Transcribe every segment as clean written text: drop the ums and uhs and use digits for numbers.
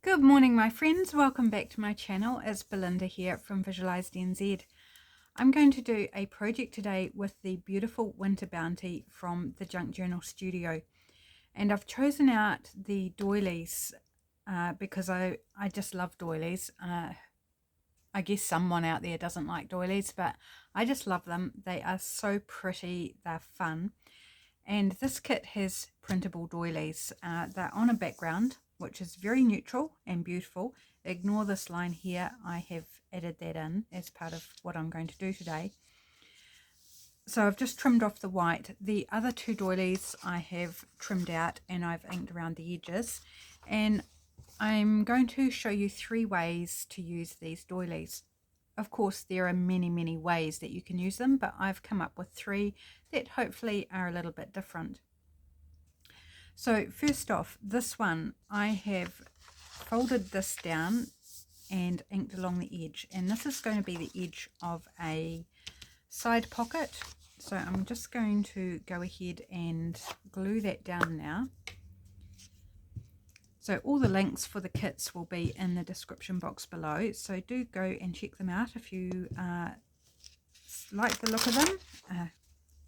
Good morning, my friends. Welcome back to my channel. It's Belinda here from Visualized NZ. I'm going to do a project today with the beautiful Winter Bounty from the Junk Journal Studio. And I've chosen out the doilies because I just love doilies. I guess someone out there doesn't like doilies, but I just love them. They are so pretty, they're fun. And this kit has printable doilies. They're on a background which is very neutral and beautiful. Ignore this line here, I have added that in as part of what I'm going to do today. So I've just trimmed off the white. The other two doilies I have trimmed out and I've inked around the edges. And I'm going to show you 3 ways to use these doilies. Of course, there are many ways that you can use them, but I've come up with 3 that hopefully are a little bit different. So first off, this one, I have folded this down and inked along the edge, and this is going to be the edge of a side pocket. So I'm just going to go ahead and glue that down now. So all the links for the kits will be in the description box below, so do go and check them out if you like the look of them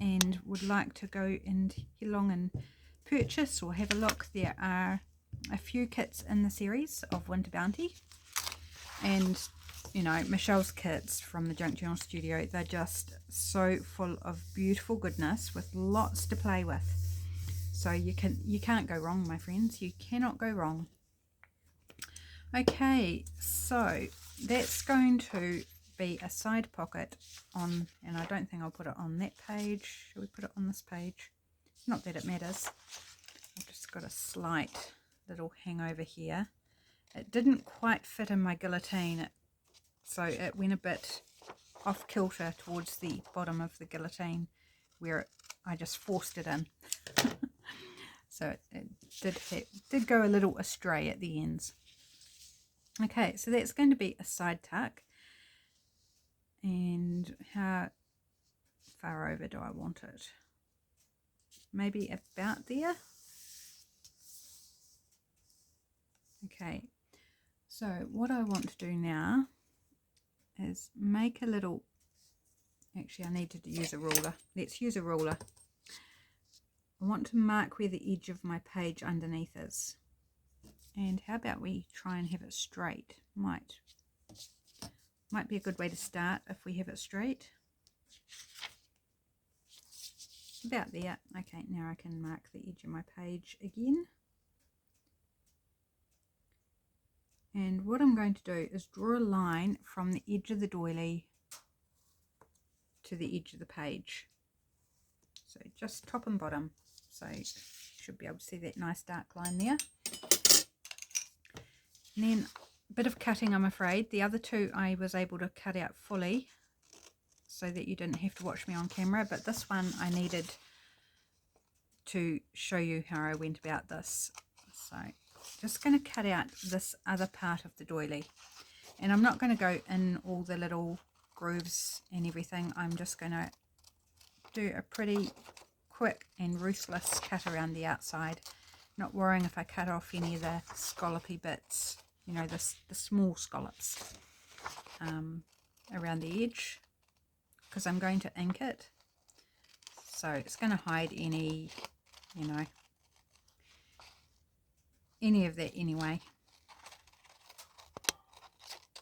and would like to go and along and purchase or have a look. There are a few kits in the series of Winter Bounty, and you know, Michelle's kits from the Junk Journal Studio, they're just so full of beautiful goodness with lots to play with. So you can't go wrong, my friends. You cannot go wrong. Okay, so that's going to be a side pocket on, and I don't think I'll put it on that page. Shall we put it on this page? Not that it matters. I've just got a slight little hangover here. It didn't quite fit in my guillotine, so it went a bit off kilter towards the bottom of the guillotine where I just forced it in. So it did go a little astray at the ends. Okay, so that's going to be a side tuck. And how far over do I want it? Maybe about there. Okay, so what I want to do now is make a little, actually I need to use a ruler. Let's use a ruler. I want to mark where the edge of my page underneath is. And how about we try and have it straight? Might be a good way to start if we have it straight. About there. Okay, now I can mark the edge of my page again. And what I'm going to do is draw a line from the edge of the doily to the edge of the page. So just top and bottom. So you should be able to see that nice dark line there. And then a bit of cutting, I'm afraid. The other two I was able to cut out fully so that you didn't have to watch me on camera, but this one I needed to show you how I went about this. So just going to cut out this other part of the doily, and I'm not going to go in all the little grooves and everything. I'm just going to do a pretty quick and ruthless cut around the outside, not worrying if I cut off any of the scallopy bits, you know, the small scallops around the edge, because I'm going to ink it, so it's going to hide any, you know, any of that anyway.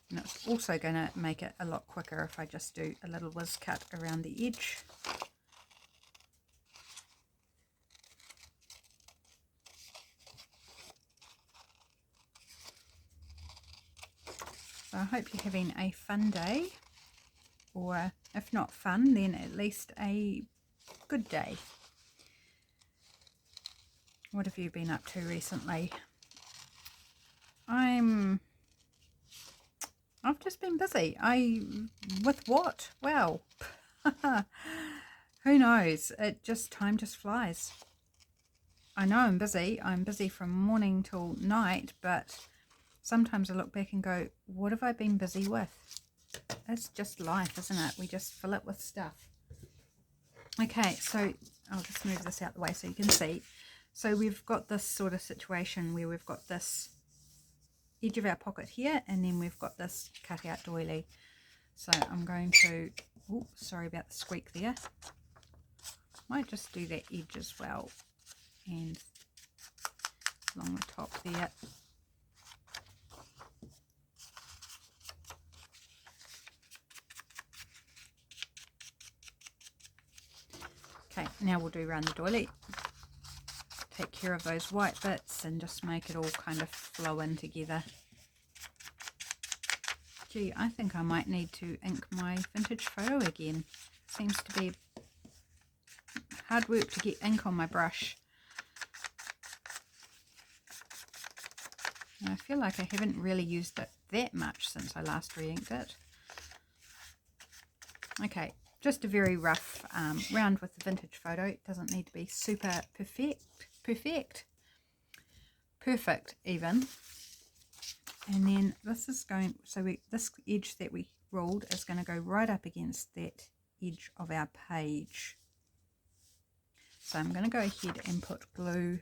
And it's also going to make it a lot quicker if I just do a little whiz cut around the edge. So I hope you're having a fun day, or if not fun, then at least a good day. What have you been up to recently? I've just been busy. With what? Well, who knows? Time just flies. I know I'm busy. I'm busy from morning till night, but sometimes I look back and go, what have I been busy with? It's just life, isn't it? We just fill it with stuff. Okay, so I'll just move this out the way so you can see. So we've got this sort of situation where we've got this edge of our pocket here, and then we've got this cut out doily. So I'm going to, oh, sorry about the squeak there. Might just do that edge as well, and along the top there. Okay, now we'll do around the doily. Take care of those white bits and just make it all kind of flow in together. Gee, I think I might need to ink my vintage photo again. Seems to be hard work to get ink on my brush. And I feel like I haven't really used it that much since I last re-inked it. Okay, just a very rough round with the vintage photo. It doesn't need to be super perfect even. And then this is going, so this edge that we ruled is going to go right up against that edge of our page. So I'm going to go ahead and put glue.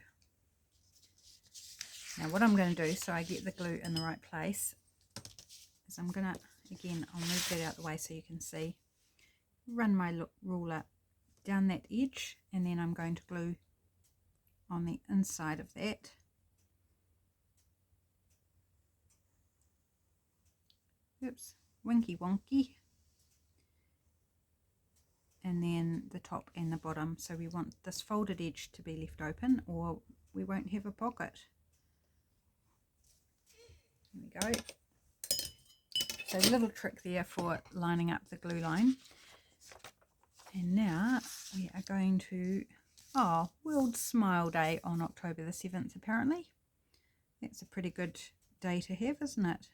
Now what I'm going to do, so I get the glue in the right place, is I'm going to, again, I'll move that out the way so you can see, run my ruler down that edge, and then I'm going to glue on the inside of that. Oops, winky wonky. And then the top and the bottom. So we want this folded edge to be left open, or we won't have a pocket. There we go. So a little trick there for lining up the glue line. And now we are going to, oh, World Smile Day on October the 7th apparently. That's a pretty good day to have, isn't it?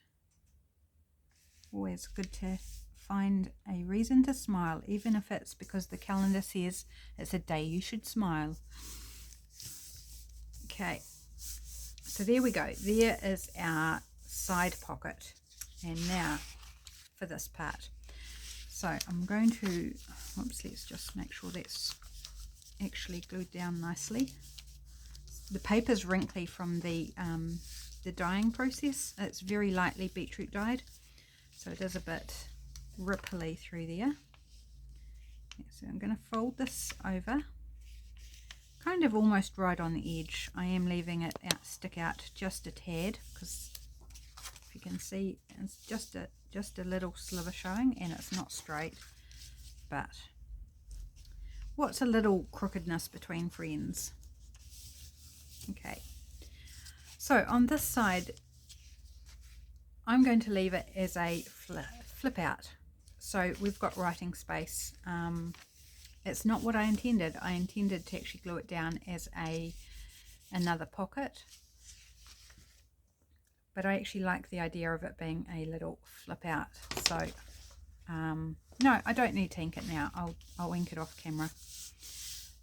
Always good to find a reason to smile, even if it's because the calendar says it's a day you should smile. Okay, so there we go. There is our side pocket. And now for this part. So I'm going to, whoops, let's just make sure that's actually glued down nicely. The paper's wrinkly from the dyeing process. It's very lightly beetroot dyed, so it is a bit ripply through there. So I'm going to fold this over, kind of almost right on the edge. I am leaving it stick out just a tad, because if you can see, it's just a little sliver showing, and it's not straight. But what's a little crookedness between friends? Okay, so on this side I'm going to leave it as a flip out, so we've got writing space. It's not what I intended. I intended to actually glue it down as another pocket, but I actually like the idea of it being a little flip out. So no, I don't need to ink it now. I'll ink it off camera.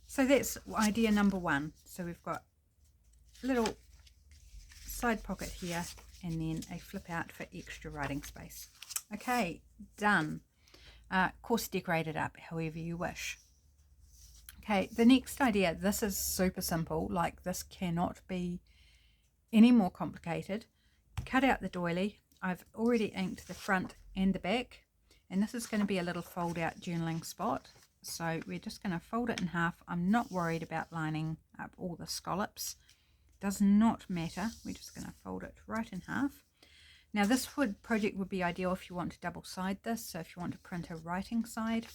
So that's idea number one. So we've got a little side pocket here, and then a flip out for extra writing space. Okay, done. Of course, decorate it up however you wish. Okay, the next idea, this is super simple. Like, this cannot be any more complicated. Cut out the doily. I've already inked the front and the back, and this is going to be a little fold out journaling spot. So we're just going to fold it in half. I'm not worried about lining up all the scallops. Does not matter. We're just going to fold it right in half. Now this project would be ideal if you want to double side this, so if you want to print a writing side.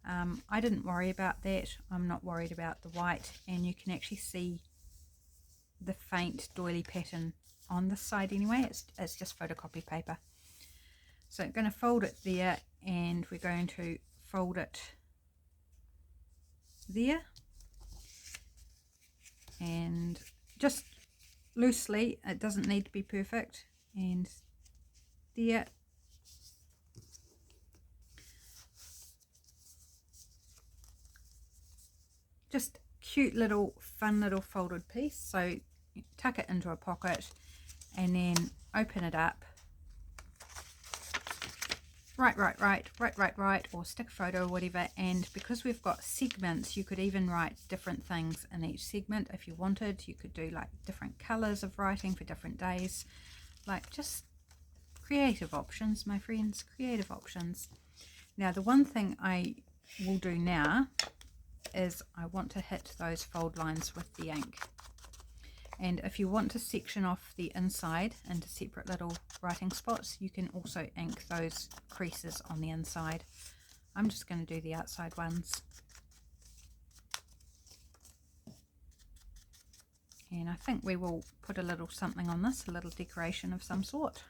I didn't worry about that. I'm not worried about the white, and you can actually see the faint doily pattern on this side anyway. It's just photocopy paper. So I'm going to fold it there, and we're going to fold it there, and just loosely, it doesn't need to be perfect, and there. Just cute little fun little folded piece. So tuck it into a pocket and then open it up, right, or stick a photo or whatever. And because we've got segments, you could even write different things in each segment if you wanted. You could do like different colors of writing for different days. Like, just creative options, my friends, creative options. Now, the one thing I will do now is I want to hit those fold lines with the ink. And if you want to section off the inside into separate little writing spots, you can also ink those creases on the inside. I'm just going to do the outside ones. And I think we will put a little something on this, a little decoration of some sort.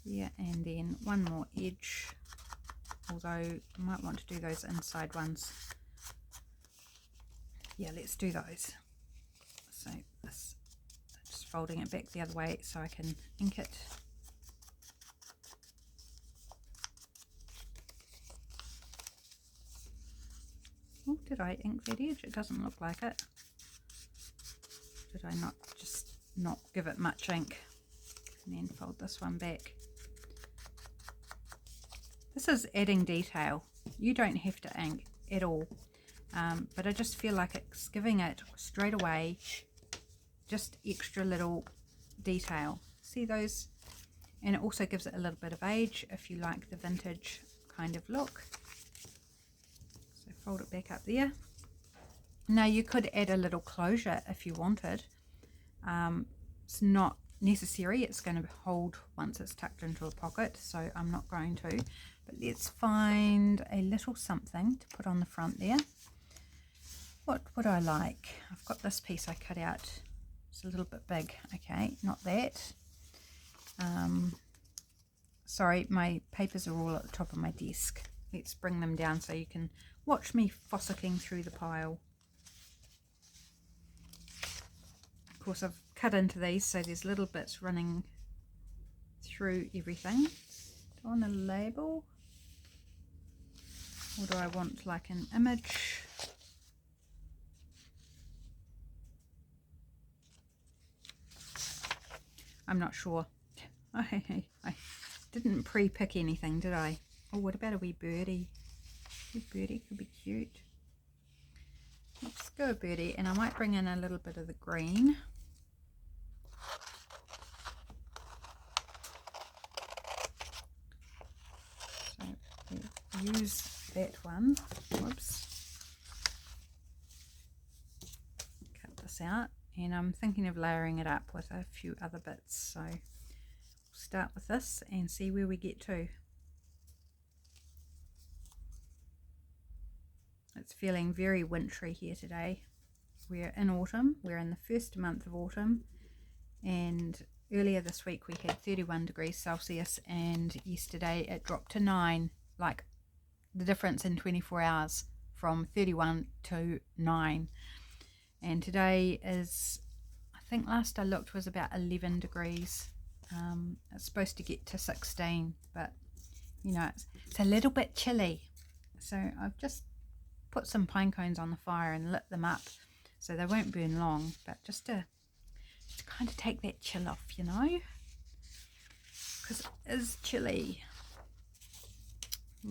Yeah, and then one more edge, although I might want to do those inside ones. Yeah, let's do those. So this, just folding it back the other way so I can ink it. Oh, did I ink that edge? It doesn't look like it. Did I not just not give it much ink? And then fold this one back. This is adding detail. You don't have to ink at all, but I just feel like it's giving it straight away just extra little detail. See those? And it also gives it a little bit of age if you like the vintage kind of look. So fold it back up there. Now you could add a little closure if you wanted. It's not necessary, it's going to hold once it's tucked into a pocket, so I'm not going to. But let's find a little something to put on the front there. What would I like? I've got this piece I cut out. It's a little bit big. Okay, not that. Sorry, my papers are all at the top of my desk. Let's bring them down so you can watch me fossicking through the pile. Of course, I've cut into these so there's little bits running through everything. Do I want a label? Or do I want like an image? I'm not sure. I didn't pre-pick anything, did I? Oh, what about a wee birdie? A birdie could be cute. Let's go a birdie, and I might bring in a little bit of the green. So use that one. Whoops. Cut this out, and I'm thinking of layering it up with a few other bits. So we'll start with this and see where we get to. It's feeling very wintry here today. We're in autumn. We're in the first month of autumn, and earlier this week we had 31 degrees Celsius, and yesterday it dropped to 9. Like the difference in 24 hours from 31 to 9. And today is, I think last I looked was about 11 degrees. It's supposed to get to 16, but you know, it's a little bit chilly. So I've just put some pine cones on the fire and lit them up so they won't burn long, but just to kind of take that chill off, you know, because it is chilly.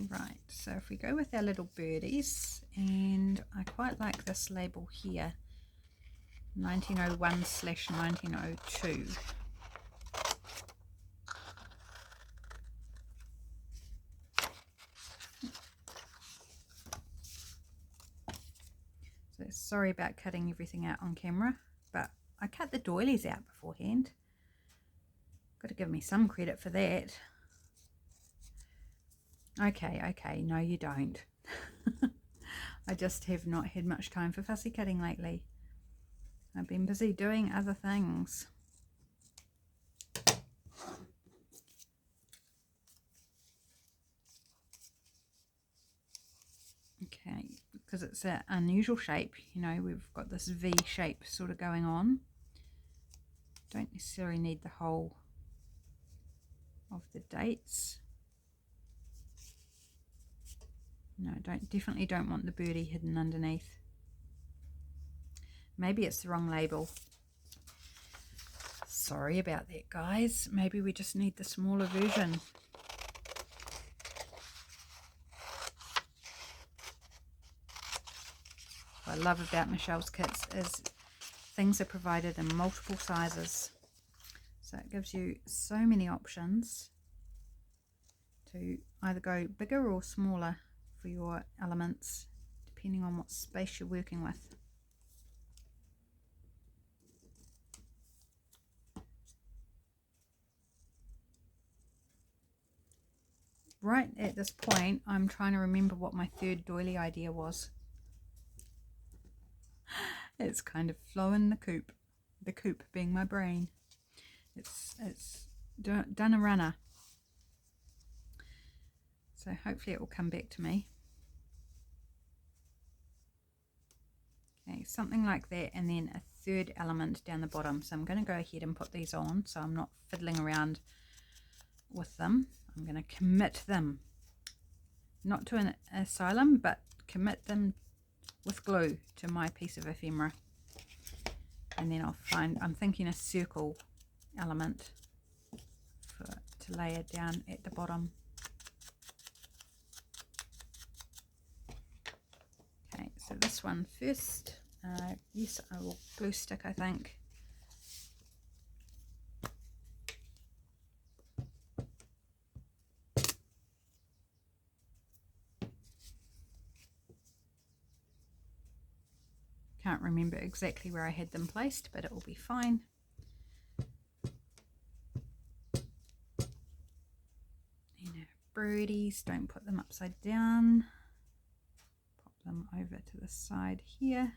Right, so if we go with our little birdies, and I quite like this label here, 1901/1902. So sorry about cutting everything out on camera, but I cut the doilies out beforehand. Got to give me some credit for that. Okay, no you don't. I just have not had much time for fussy cutting lately. I've been busy doing other things. Okay, because it's an unusual shape, you know, we've got this V shape sort of going on. Don't necessarily need the whole of the dates. No, definitely don't want the birdie hidden underneath. Maybe it's the wrong label. Sorry about that, guys. Maybe we just need the smaller version. What I love about Michelle's kits is things are provided in multiple sizes. So it gives you so many options to either go bigger or smaller for your elements, depending on what space you're working with. Right at this point, I'm trying to remember what my third doily idea was. It's kind of flowing the coop being my brain. It's done a runner. So hopefully it will come back to me. Okay, something like that, and then a third element down the bottom. So I'm going to go ahead and put these on so I'm not fiddling around with them. I'm going to commit them, not to an asylum, but commit them with glue to my piece of ephemera. And then I'll find, I'm thinking a circle element to layer down at the bottom. Okay, so this one first. Yes, I will glue stick, I think. Can't remember exactly where I had them placed, but it will be fine. Birdies, don't put them upside down. Pop them over to the side here.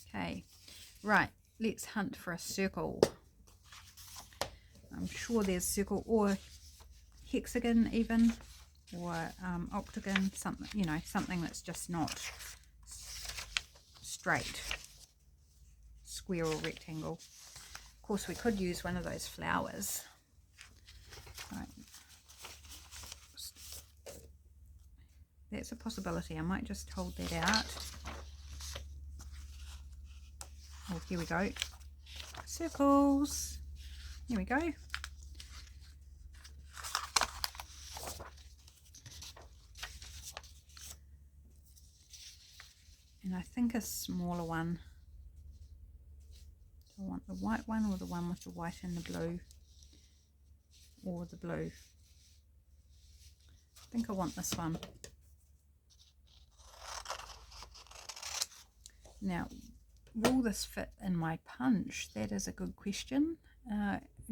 Okay, right, let's hunt for a circle. I'm sure there's circle or hexagon even, or octagon, something, you know, something that's just not straight, square or rectangle. Of course, we could use one of those flowers. Right. That's a possibility. I might just hold that out. Oh, here we go. Circles. Here we go. And I think a smaller one. Do I want the white one or the one with the white and the blue? Or the blue? I think I want this one. Now, will this fit in my punch? That is a good question.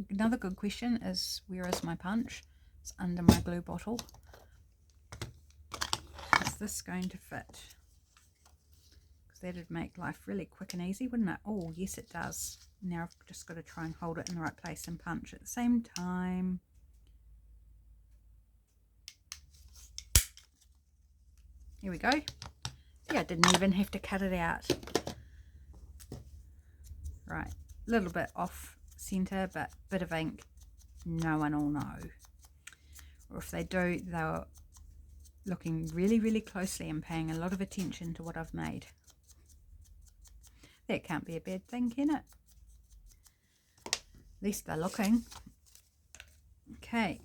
Another good question is, where is my punch? It's under my glue bottle. Is this going to fit? Because that'd make life really quick and easy, wouldn't it? Oh, yes it does. Now I've just got to try and hold it in the right place and punch at the same time. Here we go. See, I didn't even have to cut it out. Right, a little bit off center, but a bit of ink, no one will know. Or if they do, they're looking really, really closely and paying a lot of attention to what I've made. That can't be a bad thing, can it? At least they're looking. Okay,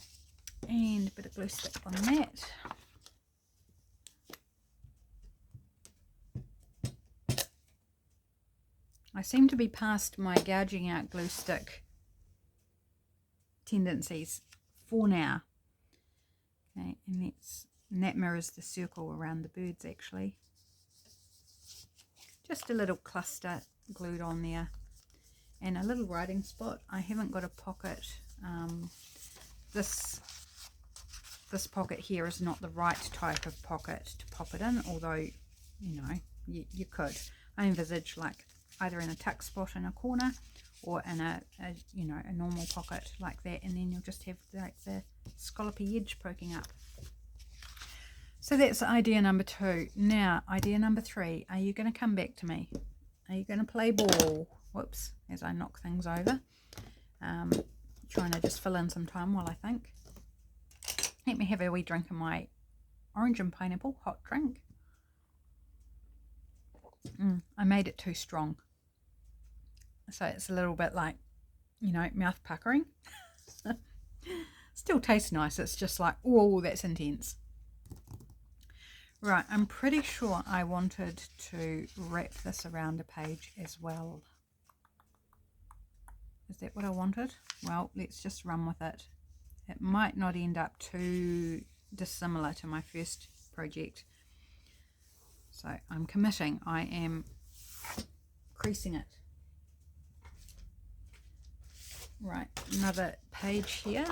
and a bit of glue stick on that. I seem to be past my gouging out glue stick tendencies for now. Okay, and that mirrors the circle around the birds actually. Just a little cluster glued on there. And a little writing spot. I haven't got a pocket. This pocket here is not the right type of pocket to pop it in, although, you know, you could. I envisage like either in a tuck spot in a corner or in a you know, a normal pocket like that, and then you'll just have like the scallopy edge poking up. So that's idea number 2. Now idea number 3, are you going to come back to me? Are you going to play ball? Whoops, as I knock things over. Trying to just fill in some time while I think. Let me have a wee drink of my orange and pineapple hot drink. I made it too strong. So it's a little bit like, you know, mouth puckering. Still tastes nice. It's just like, oh, that's intense. Right, I'm pretty sure I wanted to wrap this around a page as well. Is that what I wanted? Well, let's just run with it. It might not end up too dissimilar to my first project. So I'm committing. I am creasing it. Right, another page here.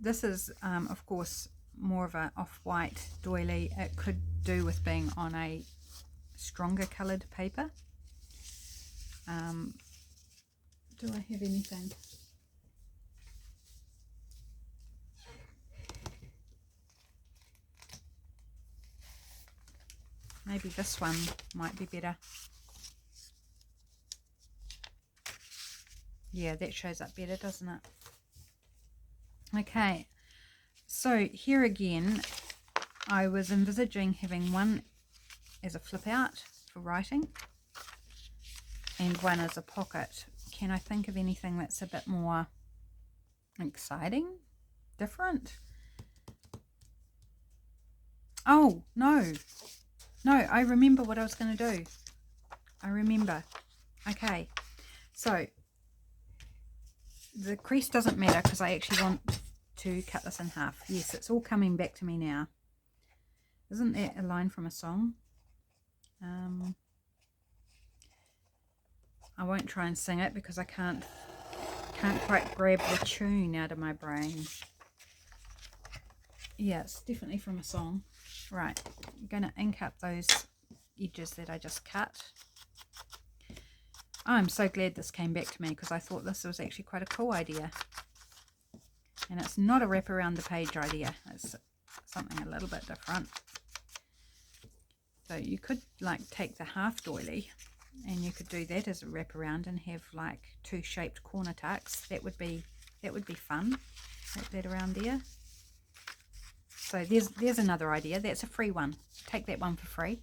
This is of course more of an off-white doily. It could do with being on a stronger coloured paper. Do I have anything? Maybe this one might be better. Yeah, that shows up better, doesn't it? Okay, so here again, I was envisaging having one as a flip out for writing and one as a pocket. Can I think of anything that's a bit more exciting, different? Oh, no, I remember what I was going to do. I remember. Okay, so the crease doesn't matter because I actually want to cut this in half. Yes, it's all coming back to me now. Isn't that a line from a song? I won't try and sing it because I can't quite grab the tune out of my brain. Yeah, it's definitely from a song. Right, I'm going to ink up those edges that I just cut. I'm so glad this came back to me because I thought this was actually quite a cool idea. And it's not a wrap around the page idea. It's something a little bit different. So you could like take the half doily and you could do that as a wrap around and have like two shaped corner tucks. That would be fun. Wrap that around there. So there's another idea. That's a free one. Take that one for free.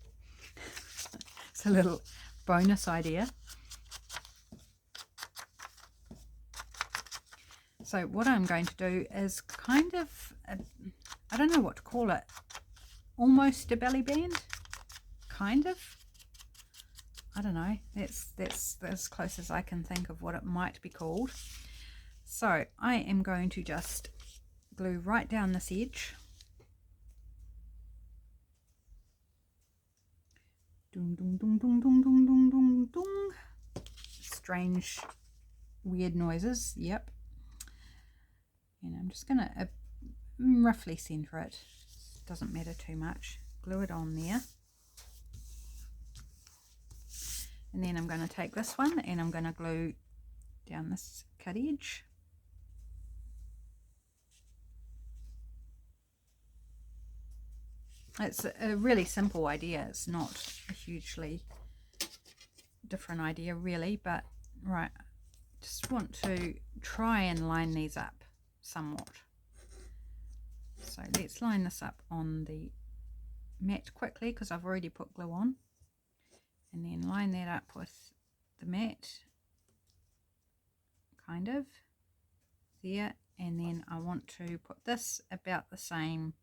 It's a little bonus idea. So what I'm going to do is kind of, I don't know what to call it, almost a belly band, kind of. I don't know, that's as close as I can think of what it might be called. So I am going to just glue right down this edge. Dung, dung, dung, dung, dung, dung, dung, dung, dung. Strange, weird noises, yep. And I'm just going to roughly center it. Doesn't matter too much. Glue it on there. And then I'm going to take this one and I'm going to glue down this cut edge. It's a really simple idea. It's not a hugely different idea really, but right, just want to try and line these up somewhat. So let's line this up on the mat quickly because I've already put glue on, and then line that up with the mat kind of there, and then I want to put this about the same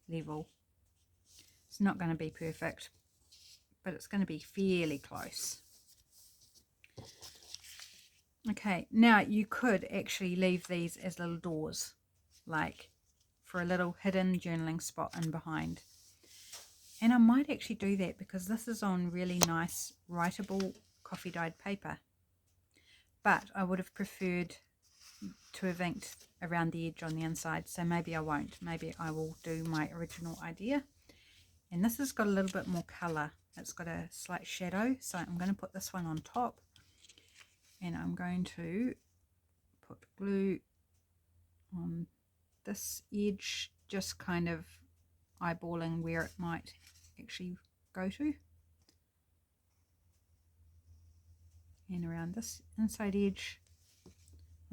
level. It's not going to be perfect, but it's going to be fairly close. Okay, now you could actually leave these as little doors, like for a little hidden journaling spot in behind. And I might actually do that because this is on really nice writable coffee dyed paper. But I would have preferred to have inked around the edge on the inside, so maybe I won't. Maybe I will do my original idea. And this has got a little bit more colour. It's got a slight shadow, so I'm going to put this one on top. And I'm going to put glue on this edge, just kind of eyeballing where it might actually go to. And around this inside edge.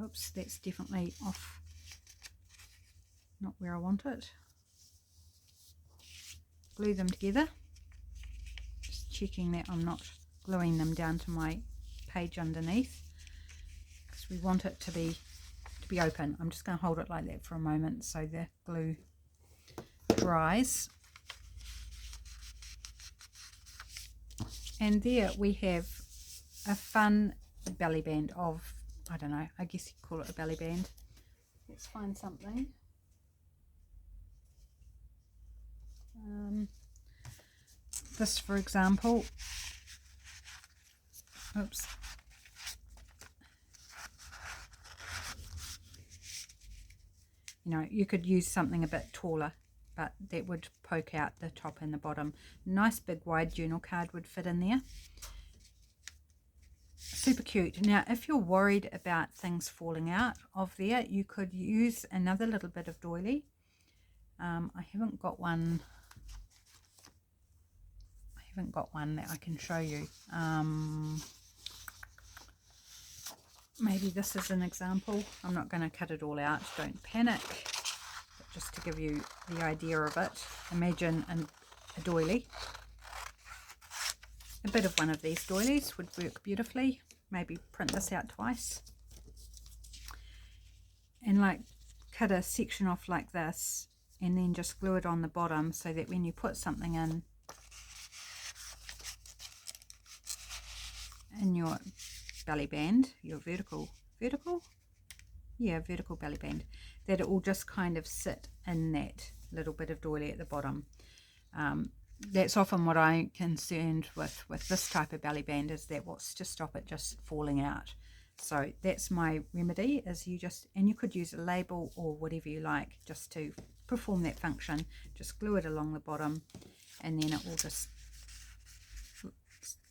Oops, that's definitely off, not where I want it. Glue them together. Just checking that I'm not gluing them down to my page underneath. because we want it to be open. I'm just going to hold it like that for a moment so the glue dries. And there we have a fun belly band of, I don't know, I guess you'd call it a belly band. Let's find something. This, for example, oops. You know, you could use something a bit taller, but that would poke out the top and the bottom. Nice big wide journal card would fit in there. Super cute. Now, if you're worried about things falling out of there, you could use another little bit of doily. I haven't got one that I can show you. Maybe this is an example. I'm not going to cut it all out, don't panic, but just to give you the idea of it, imagine a doily. A bit of one of these doilies would work beautifully. Maybe print this out twice and like cut a section off like this and then just glue it on the bottom so that when you put something in your belly band, your vertical belly band, that it will just kind of sit in that little bit of doily at the bottom. That's often what I'm concerned with this type of belly band, is that what's to stop it just falling out. So that's my remedy, is you could use a label or whatever you like just to perform that function. Just glue it along the bottom and then it will just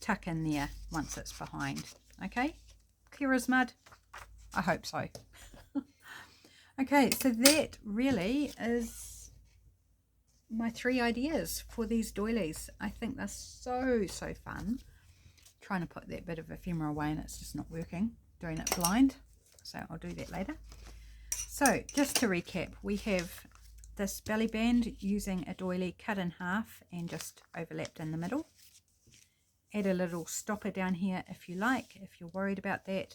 tuck in there once it's behind. Okay, clear as mud? I hope so. Okay, so that really is my 3 ideas for these doilies. I think they're so fun. Trying to put that bit of ephemera away and it's just not working, doing it blind, so I'll do that later. So just to recap, we have this belly band using a doily cut in half and just overlapped in the middle. Add a little stopper down here if you like, if you're worried about that.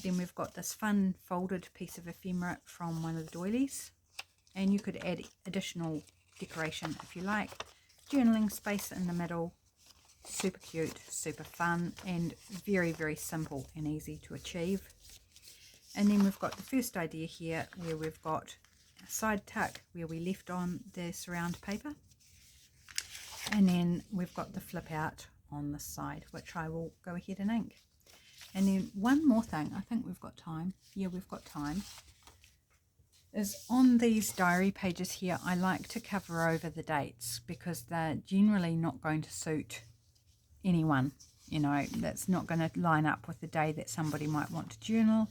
Then we've got this fun folded piece of ephemera from one of the doilies, and you could add additional decoration if you like. Journaling space in the middle. Super cute, super fun, and very simple and easy to achieve. And then we've got the first idea here where we've got a side tuck where we left on the surround paper, and then we've got the flip out on this side, which I will go ahead and ink. And then one more thing, I think we've got time. Yeah, we've got time. Is on these diary pages here, I like to cover over the dates because they're generally not going to suit anyone. You know, that's not going to line up with the day that somebody might want to journal.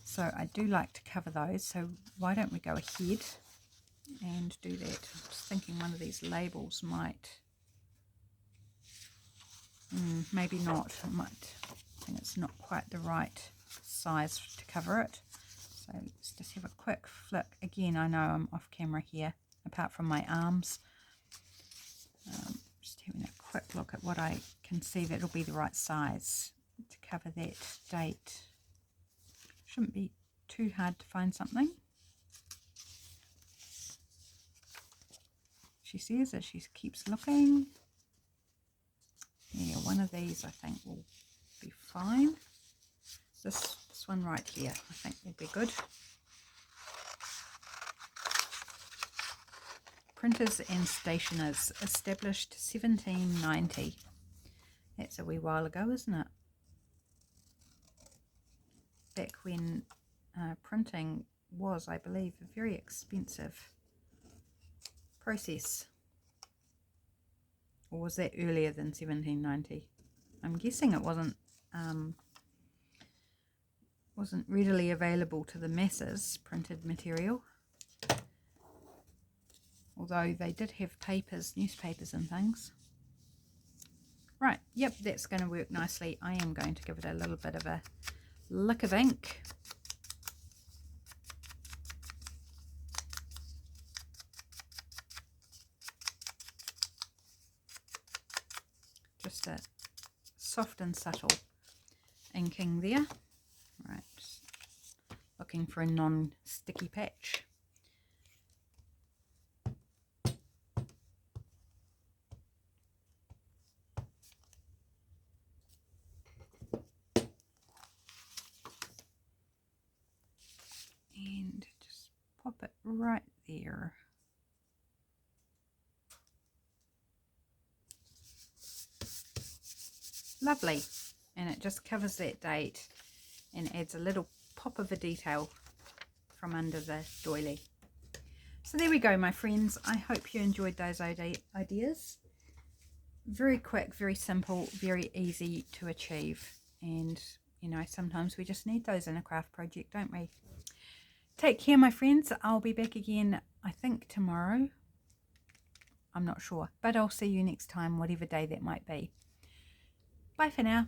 So I do like to cover those. So why don't we go ahead and do that? I'm just thinking one of these labels might, maybe not. I think it's not quite the right size to cover it. So let's just have a quick flick. Again, I know I'm off camera here, apart from my arms. Just having a quick look at what I can see that'll be the right size to cover that date. Shouldn't be too hard to find something. She says as she keeps looking. Yeah, one of these I think will be fine. This one right here I think will be good. Printers and Stationers, established 1790. That's a wee while ago, isn't it? Back when printing was, I believe, a very expensive process. Or was that earlier than 1790? I'm guessing it wasn't readily available to the masses, printed material. Although they did have papers, newspapers and things. Right, yep, that's going to work nicely. I am going to give it a little bit of a lick of ink. Just a soft and subtle inking there. Right, just looking for a non-sticky patch. And just pop it right there. Lovely. And it just covers that date and adds a little pop of a detail from under the doily. So there we go, my friends. I hope you enjoyed those ideas. Very quick, very simple, very easy to achieve. And, you know, sometimes we just need those in a craft project, don't we? Take care, my friends. I'll be back again, I think, tomorrow. I'm not sure, but I'll see you next time, whatever day that might be. Bye for now.